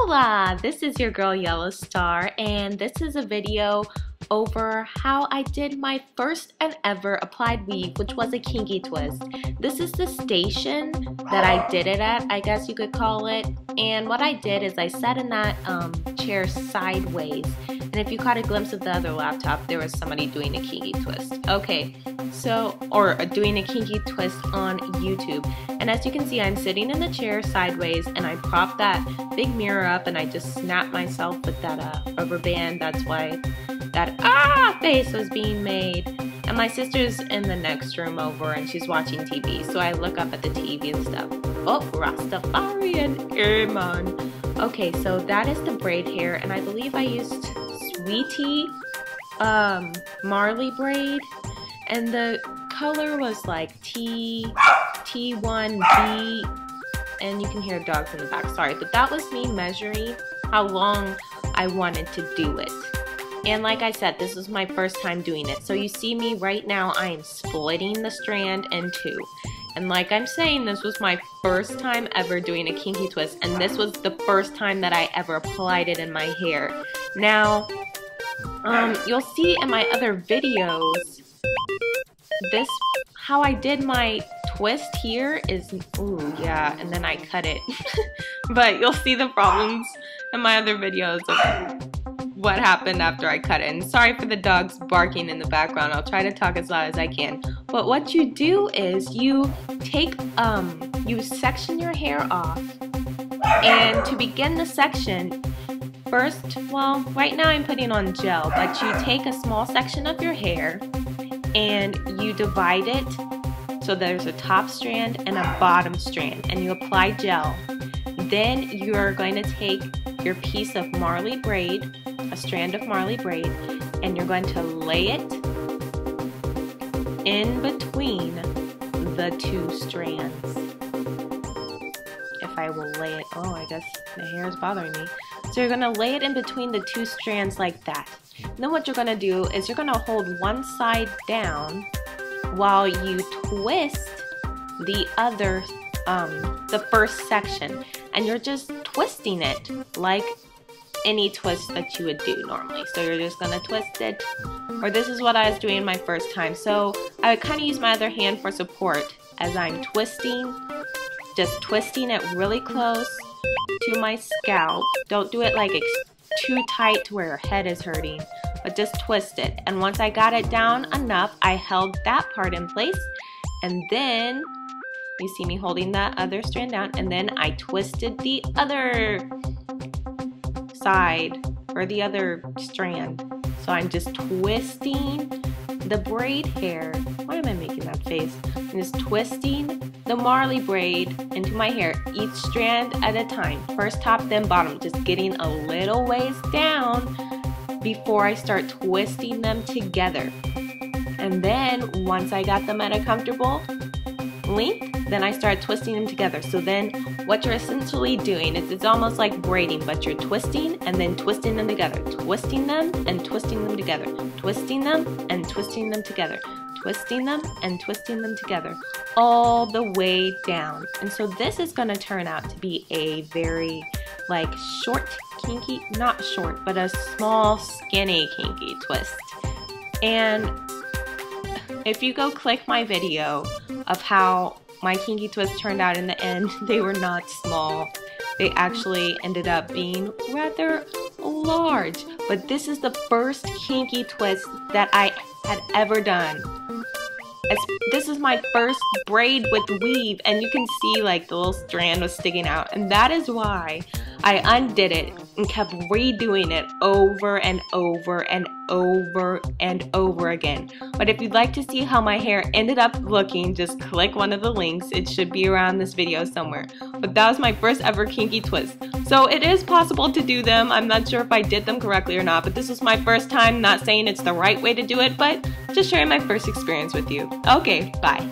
Hola! This is your girl Yellow Star, and this is a video over how I did my first and ever applied weave, which was a kinky twist. This is the station that I did it at, I guess you could call it. And what I did is I sat in that chair sideways, and if you caught a glimpse of the other laptop, there was somebody doing a kinky twist. Okay, or doing a kinky twist on YouTube. And as you can see, I'm sitting in the chair sideways, and I propped that big mirror up, and I just snapped myself with that rubber band. That's why that face was being made. And my sister's in the next room over, and she's watching TV, so I look up at the TV and stuff. Oh, Rastafarian, amen. Okay, so that is the braid hair, and I believe I used Sweetie Marley braid, and the color was like T1B, and you can hear dogs in the back, sorry, but that was me measuring how long I wanted to do it. And like I said, this was my first time doing it. So you see me right now, I am splitting the strand in two. And like I'm saying, this was my first time ever doing a kinky twist, and this was the first time that I ever applied it in my hair. Now, you'll see in my other videos, how I did my twist here is, ooh, yeah, and then I cut it. But you'll see the problems in my other videos of what happened after I cut it. And sorry for the dogs barking in the background. I'll try to talk as loud as I can. But what you do is you take, you section your hair off. And to begin the section, first, well, right now I'm putting on gel, but you take a small section of your hair and you divide it so there's a top strand and a bottom strand, and you apply gel. Then you're going to take your piece of Marley braid, a strand of Marley braid, and you're going to lay it in between the two strands. If I will lay it, oh, I guess the hair is bothering me. So you're going to lay it in between the two strands like that. And then what you're going to do is you're going to hold one side down while you twist the other, the first section. And you're just twisting it like any twist that you would do normally. So you're just gonna twist it, or this is what I was doing my first time. So I would kind of use my other hand for support as I'm twisting, just twisting it really close to my scalp. Don't do it like too tight to where your head is hurting, but just twist it. And once I got it down enough, I held that part in place, and then you see me holding that other strand down, and then I twisted the other side, or the other strand. So I'm just twisting the braid hair. Why am I making that face? I'm just twisting the Marley braid into my hair, each strand at a time. First top, then bottom, just getting a little ways down before I start twisting them together. And then once I got them at a comfortable length, then I start twisting them together. So then what you're essentially doing is it's almost like braiding, but you're twisting and then twisting them together, twisting them and twisting them together, twisting them and twisting them together, twisting them and twisting them together, all the way down. And so this is going to turn out to be a very like short kinky, not short, but a small skinny kinky twist. And if you go click my video of how my kinky twist turned out in the end, they were not small. They actually ended up being rather large. But this is the first kinky twist that I had ever done. This is my first braid with weave, and you can see like the little strand was sticking out, and that is why I undid it and kept redoing it over and over and over and over again. But if you'd like to see how my hair ended up looking, just click one of the links. It should be around this video somewhere. But that was my first ever kinky twist. So it is possible to do them. I'm not sure if I did them correctly or not, but this was my first time. Not saying it's the right way to do it, but just sharing my first experience with you. Okay, bye.